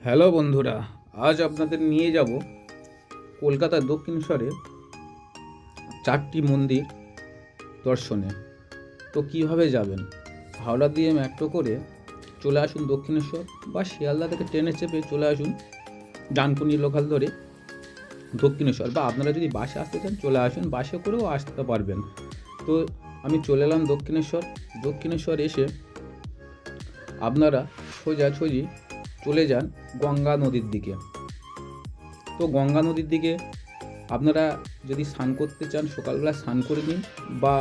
Hello বন্ধুরা, আজ আপনাদের নিয়ে যাব কলকাতার দক্ষিণেশ্বরে 4টি মন্দির দর্শনে। তো কিভাবে যাবেন? হাওড়া দিয়ে মেট্রো করে চলে আসুন দক্ষিণেশ্বর, বা শিয়ালদা থেকে ট্রেনে চেপে চলে আসুন ডানকুনি লোকাল ধরে দক্ষিণেশ্বর, বা আপনারা যদি বাসে আসতে চান চলে আসুন, বাসে করেও আসতে পারবেন। তো আমি চলে এলাম দক্ষিণেশ্বর এসে আপনারা সোজাসুজি চলে যান গঙ্গা নদীর দিকে। তো গঙ্গা নদীর দিকে আপনারা যদি স্নান করতে চান সকালবেলা স্নান করে নিন, বা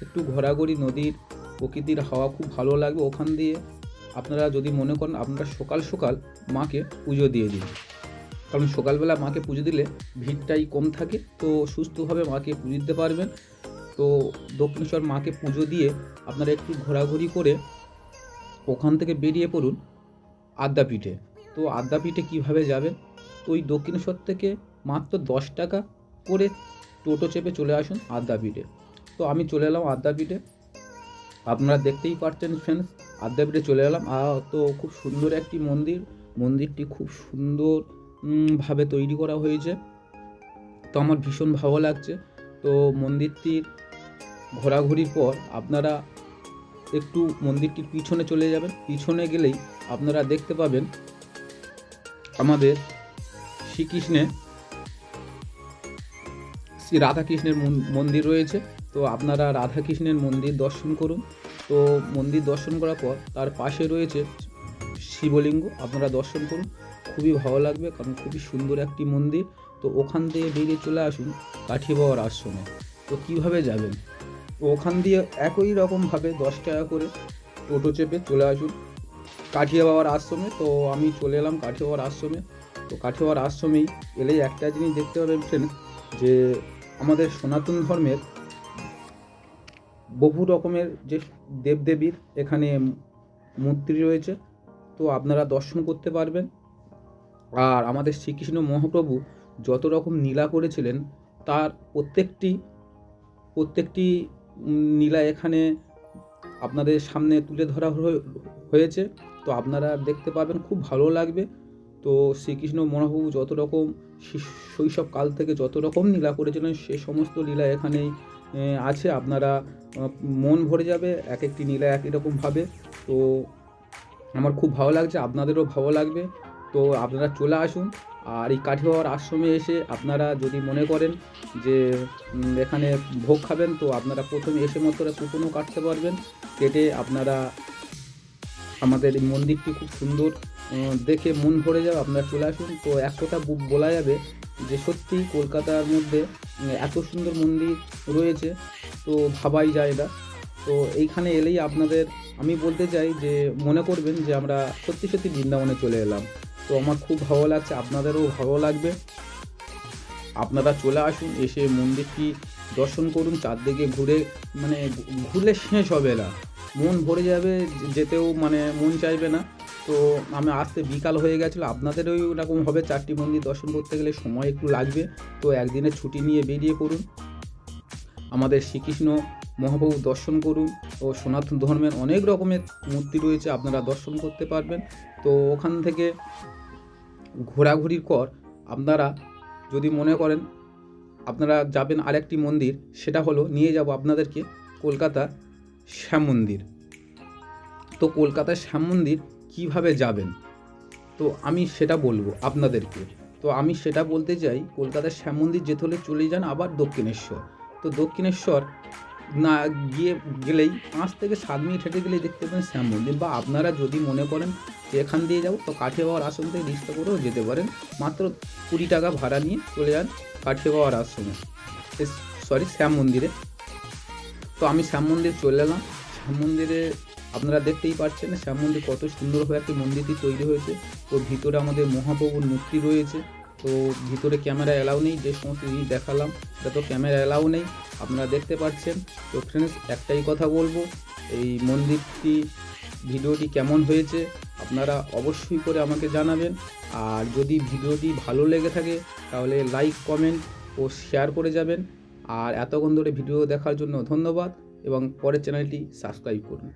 একটু ঘোরাঘুরি, নদীর প্রকৃতির হাওয়া খুব ভালো লাগবে ওখান দিয়ে। আপনারা যদি মনে করেন আপনারা সকাল সকাল মাকে পুজো দিয়ে দিন, কারণ সকালবেলা মাকে পুজো দিলে ভিড়টাই কম থাকে, তো সুস্থভাবে মাকে পুজো দিতে পারবেন। তো দক্ষিণেশ্বর মাকে পুজো দিয়ে আপনারা একটু ঘোরাঘুরি করে ওখান থেকে বেরিয়ে পড়ুন আদ্যাপীঠে। তো আদ্যাপীঠে কীভাবে যাবেন? তো ওই দক্ষিণেশ্বর থেকে মাত্র 10 টাকা করে টোটো চেপে চলে আসুন আদ্যাপীঠে। তো আমি চলে এলাম আদ্যাপীঠে, আপনারা দেখতেই পাচ্ছেন ফ্রেন্ডস, আদ্যাপীঠে চলে এলাম। তো খুব সুন্দর একটি মন্দিরটি খুব সুন্দর ভাবে তৈরি করা হয়েছে, তো আমার ভীষণ ভালো লাগছে। তো মন্দিরটির ঘোরাঘুরির পর আপনারা একটু মন্দিরটির পিছনে চলে যাবেন। পিছনে গেলেই আপনারা দেখতে পাবেন আমাদের শ্রী রাধাকৃষ্ণের মন্দির রয়েছে। তো আপনারা রাধাকৃষ্ণের মন্দির দর্শন করুন। তো মন্দির দর্শন করার পর তার পাশে রয়েছে শিবলিঙ্গ, আপনারা দর্শন করুন, খুবই ভালো লাগবে, কারণ খুবই সুন্দর একটি মন্দির। তো ওখান দিয়ে বেরিয়ে চলে আসুন কাঠি বাবার আশ্রমে। তো কীভাবে যাবেন? তো ওখান দিয়ে একই রকমভাবে 10 টাকা করে টোটো চেপে চলে আসুন কাঠিয়া বাবার আশ্রমে। তো আমি চলে এলাম কাঠিয়া বাবার আশ্রমে। তো কাঠিয়া বাবার আশ্রমেই এলেই একটা জিনিস দেখতে পাবেন ফ্রেন্ডস, যে আমাদের সনাতন ধর্মের বহু রকমের যে দেবদেবীর এখানে মূর্তি রয়েছে, তো আপনারা দর্শন করতে পারবেন। আর আমাদের শ্রীকৃষ্ণ মহাপ্রভু যত রকম লীলা করেছিলেন তার প্রত্যেকটি লীলা এখানে আপনাদের সামনে তুলে ধরা হয়েছে। তো আপনারা দেখতে পাবেন, খুব ভালো লাগবে। তো শ্রীকৃষ্ণ মহাপ্রভু যত রকম শৈশবকাল থেকে যত রকম লীলা করেছিলেন সে সমস্ত লীলা এখানেই আছে। আপনারা মন ভরে যাবে, এক একটি লীলা একই রকমভাবে। তো আমার খুব ভালো লাগছে, আপনাদেরও ভালো লাগবে। তো আপনারা চলে আসুন। আর এই কাঠি বাবার আশ্রমে এসে আপনারা যদি মনে করেন যে এখানে ভোগ খাবেন, তো আপনারা প্রথমে এসে মাত্র কুপনও কাটতে পারবেন। কেটে আপনারা আমাদের এই মন্দিরটি খুব সুন্দর দেখে মন ভরে যাবে, আপনারা চলে আসুন। তো এক কথা বলা যাবে যে সত্যি কলকাতার মধ্যে এত সুন্দর মন্দির রয়েছে, তো ভাবাই যায় না। তো এইখানে এলেই আপনাদের আমি বলতে চাই যে মনে করবেন যে আমরা সত্যি সত্যি বৃন্দাবনে চলে এলাম। তো আমার খুব ভালো লাগছে, আপনাদেরও ভালো লাগবে। আপনারা চলে আসুন, এসে মন্দিরটি দর্শন করুন, চারদিকে ঘুরলে শেষ হবে না, মন ভরে যাবে, যেতেও মন চাইবে না। তো আমি আসতে বিকাল হয়ে গেছিলো, আপনাদেরও এরকম হবে, 4টি মন্দির দর্শন করতে গেলে সময় একটু লাগবে। তো একদিনের ছুটি নিয়ে বেরিয়ে পড়ুন, আমাদের শ্রীকৃষ্ণ মহাপ্রভু দর্শন করুন। ও সনাতন ধর্মের অনেক রকমের মূর্তি রয়েছে, আপনারা দর্শন করতে পারবেন। তো ওখান থেকে ঘোরাঘুরির পর আপনারা যদি মনে করেন আপনারা যাবেন আরেকটি মন্দির, সেটা হলো নিয়ে যাব আপনাদেরকে কলকাতা শ্যাম মন্দির। তো কলকাতার শ্যাম মন্দির কীভাবে যাবেন, তো আমি সেটা বলবো আপনাদেরকে। তো আমি সেটা বলতে চাই, কলকাতার শ্যাম মন্দির যেতে হলে চলে যান আবার দক্ষিণেশ্বর। তো দক্ষিণেশ্বর না গেলেই 5 থেকে 7 মিনিট হেঁটে গেলেই দেখতে পাবেন শ্যাম মন্দির। বা আপনারা যদি মনে করেন যে এখান দিয়ে যাবো, তো কাঠিয়া বাবার আশ্রম থেকে রিক্সা করেও যেতে পারেন, মাত্র 20 টাকা ভাড়া নিয়ে চলে যান কাঠিয়া বাবার আশ্রমে, শ্যাম মন্দিরে। তো আমি শ্যাম মন্দির চলে এলাম। শ্যাম মন্দিরে আপনারা দেখতেই পাচ্ছেন শ্যাম মন্দির কত সুন্দরভাবে একটি মন্দিরটি তৈরি হয়েছে। তো ভিতরে আমাদের মহাপ্রভুর মূর্তি রয়েছে। তো ভিতরে ক্যামেরা অ্যালাউ নেই, যে সমস্ত জিনিস দেখালাম সেটা তো ক্যামেরা অ্যালাউ নেই, আপনারা দেখতে পাচ্ছেন। তো ফ্রেন্ডস, একটাই কথা বলবো, এই ভিডিওটি কেমন হয়েছে আপনারা অবশ্যই করে আমাকে জানাবেন। আর যদি ভিডিওটি ভালো লেগে থাকে তাহলে লাইক, কমেন্ট ও শেয়ার করে যাবেন। আর এতক্ষণ ধরে ভিডিও দেখার জন্য ধন্যবাদ, এবং পরের চ্যানেলটি সাবস্ক্রাইব করুন।